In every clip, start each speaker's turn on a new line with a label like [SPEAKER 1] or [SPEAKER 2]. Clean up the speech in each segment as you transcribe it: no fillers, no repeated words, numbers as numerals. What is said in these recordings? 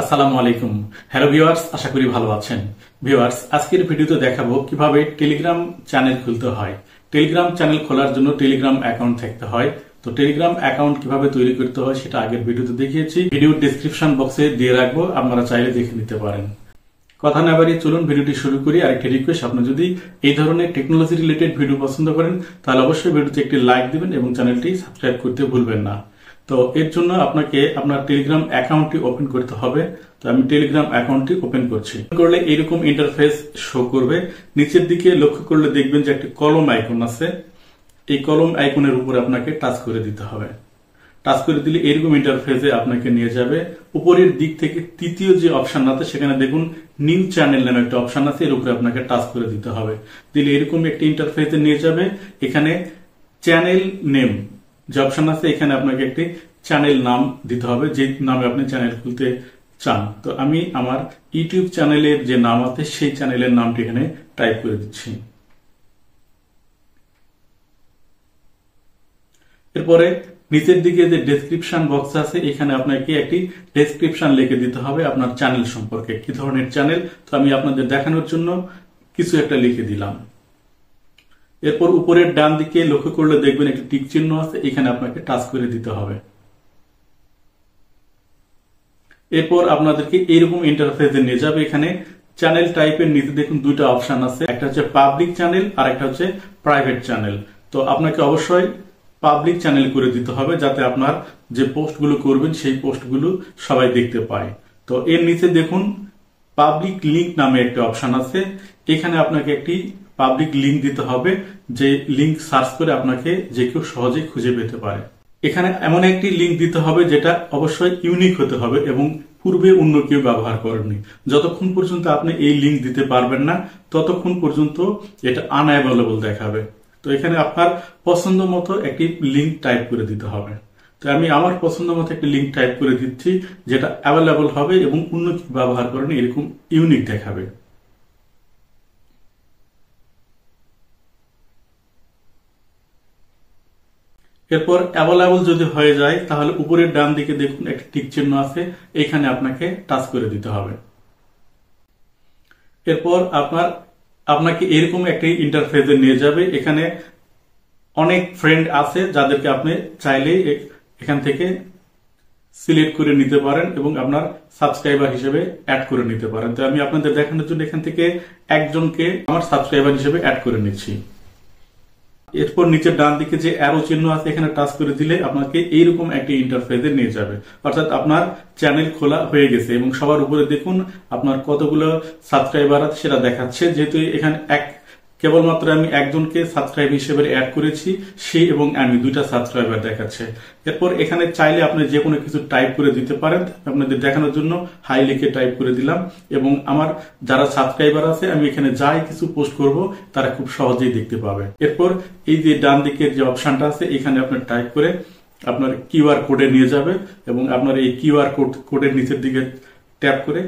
[SPEAKER 1] আসসালামু আলাইকুম। Hello viewers, আশা করি ভালো আছেন। ভিউয়ার্স, আজকের ভিডিওতে দেখাবো কিভাবে টেলিগ্রাম চ্যানেল খুলতে হয়। টেলিগ্রাম চ্যানেল খোলার জন্য টেলিগ্রাম অ্যাকাউন্ট থাকতে হয়। তো টেলিগ্রাম অ্যাকাউন্ট কিভাবে তৈরি করতে হয় সেটা আগের ভিডিওতে দেখিয়েছি। ভিডিওর ডেসক্রিপশন বক্সে দিয়ে রাখবো, আপনারা চাইলে দেখে নিতে পারেন। কথা না বাড়িয়ে চলুন ভিডিওটি শুরু করি। আরেকটি রিকোয়েস্ট, আপনি যদি এই ধরনের টেকনোলজি রিলেটেড ভিডিও পছন্দ করেন তাহলে অবশ্যই ভিডিওতে একটি লাইক দিবেন এবং চ্যানেলটি সাবস্ক্রাইব করতে ভুলবেন না। তো এর জন্য আপনাকে আপনার টেলিগ্রাম অ্যাকাউন্টটি ওপেন করতে হবে। তো আমি টেলিগ্রাম অ্যাকাউন্টটি ওপেন করছি। করলে এইরকম ইন্টারফেস শো করবে। নিচের দিকে লক্ষ্য করলে দেখবেন যে একটি কলম আইকন আছে। এই কলম আইকনের উপরে আপনাকে টাচ করে দিতে হবে। টাচ করে দিলে এরকম ইন্টারফেসে আপনাকে নিয়ে যাবে। উপরের দিক থেকে তৃতীয় যে অপশন আছে সেখানে দেখুন নিউ চ্যানেল নামে একটা অপশন আছে, এর উপরে আপনাকে টাচ করে দিতে হবে। দিলে এরকম একটি ইন্টারফেসে নিয়ে যাবে। এখানে চ্যানেল নেম যে অপশন আছে, এখানে আপনাকে একটি চ্যানেল নাম দিতে হবে, যে নামে আপনি চ্যানেল খুলতে চান। তো আমি আমার ইউটিউব চ্যানেলের যে নাম আছে সেই চ্যানেলের নামটি এখানে টাইপ করে দিচ্ছি। এরপরে নিচের দিকে যে ডেসক্রিপশন বক্স আছে এখানে আপনাকে একটি ডেসক্রিপশন লিখে দিতে হবে আপনার চ্যানেল সম্পর্কে, কি ধরনের চ্যানেল। তো আমি আপনাদের দেখানোর জন্য কিছু একটা লিখে দিলাম। এরপর উপরের ডান দিকে লক্ষ্য করলে দেখবেন একটি টিক চিহ্ন আছে, এখানে আপনাকে টাচ করে দিতে হবে। এরপর আপনাদেরকে এইরকম ইন্টারফেসে নিয়ে যাবে। এখানে চ্যানেল টাইপের নিচে দেখুন দুইটা অপশন আছে, একটা হচ্ছে পাবলিক চ্যানেল আর একটা হচ্ছে প্রাইভেট চ্যানেল। তো আপনাকে অবশ্যই পাবলিক চ্যানেল করে দিতে হবে, যাতে আপনার যে পোস্টগুলো করবেন সেই পোস্টগুলো সবাই দেখতে পায়। তো এর নিচে দেখুন পাবলিক লিংক নামে একটা অপশন আছে, এখানে আপনাকে একটি পাবলিক লিংক দিতে হবে, যে লিংক সার্চ করে আপনাকে যে কেউ সহজেই খুঁজে পেতে পারে। এখানে এমন একটি লিংক দিতে হবে যেটা অবশ্যই ইউনিক হতে হবে এবং পূর্বে অন্য কেউ ব্যবহার করেননি। যতক্ষণ পর্যন্ত আপনি এই লিংক দিতে পারবেন না ততক্ষণ পর্যন্ত এটা আনঅ্যাভেলেবল দেখাবে। তো এখানে আপনার পছন্দ মতো একটি লিংক টাইপ করে দিতে হবে। তো আমি আমার পছন্দ মতো একটি লিংক টাইপ করে দিচ্ছি, যেটা অ্যাভেলেবল হবে এবং অন্য কেউ ব্যবহার করেনি এরকম ইউনিক দেখাবে। এরপর অ্যাভেলেবল যদি হয়ে যায় তাহলে উপরের ডান দিকে দেখুন একটি টিক চিহ্ন আছে, এখানে আপনাকে টাচ করে দিতে হবে। এরপর আপনাকে এরকম একটি ইন্টারফেসে নিয়ে যাবে। এখানে অনেক ফ্রেন্ড আছে যাদেরকে আপনি চাইলেই এখান থেকে সিলেক্ট করে নিতে পারেন এবং আপনার সাবস্ক্রাইবার হিসেবে অ্যাড করে নিতে পারেন। তো আমি আপনাদের দেখানোর জন্য এখান থেকে একজনকে আমার সাবস্ক্রাইবার হিসেবে অ্যাড করে নিচ্ছি। এরপর নিচের ডান দিকে যে অ্যারো চিহ্ন আছে এখানে টাচ করে দিলে আপনাকে এইরকম একটি ইন্টারফেসে নিয়ে যাবে। অর্থাৎ আপনার চ্যানেল খোলা হয়ে গেছে এবং সবার উপরে দেখুন আপনার কতগুলো সাবস্ক্রাইবার আছে সেটা দেখাচ্ছে। যেহেতু এখানে কেবলমাত্র আমি একজনকে সাবস্ক্রাইব হিসেবে অ্যাড করেছি, সে এবং আমি দুইটা সাবস্ক্রাইবার দেখাচ্ছে। এরপর এখানে চাইলে আপনি যে কোনো কিছু টাইপ করে দিতে পারেন। আপনাদের দেখানোর জন্য হাই লিখে টাইপ করে দিলাম এবং আমার যারা সাবস্ক্রাইবার আছে আমি এখানে যাই কিছু পোস্ট করব তারা খুব সহজেই দেখতে পাবে। এরপর এই যে ডান দিকের যে অপশনটা আছে এখানে আপনি টাইপ করে আপনার কিউআর কোডে নিয়ে যাবে এবং আপনার এই কিউআর কোডের নিচের দিকে ট্যাপ করে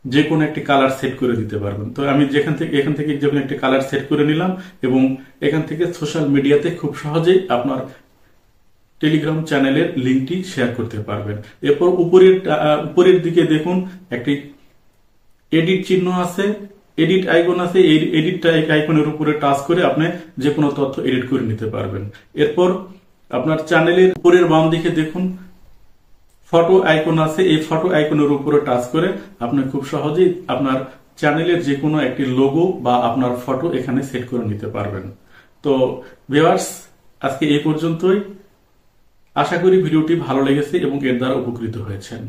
[SPEAKER 1] যে কোনো একটি কালার সেট করে দিতে পারবেন। তো আমি এখান থেকে যে কোনো একটি কালার সেট করে নিলাম এবং এখান থেকে সোশ্যাল মিডিয়াতে খুব সহজেই আপনার টেলিগ্রাম চ্যানেলের লিঙ্কটি শেয়ার করতে পারবেন। এরপর উপরের দিকে দেখুন একটি এডিট চিহ্ন আছে, এডিট আইকন আছে। এই এডিট আইকনের উপরে টাচ করে আপনি যে কোনো তথ্য এডিট করে নিতে পারবেন। এরপর আপনার চ্যানেলের উপরের বাম দিকে দেখুন ফটো আইকন আছে, এই ফটো আইকনের উপরে টাচ করে আপনি খুব সহজেই আপনার চ্যানেলের যে কোনো একটি লোগো বা আপনার ফটো এখানে সেট করে নিতে পারবেন। তো ভিউয়ার্স, আজকে এই পর্যন্তই। আশা করি ভিডিওটি ভালো লেগেছে এবং এর দ্বারা উপকৃত হয়েছেন।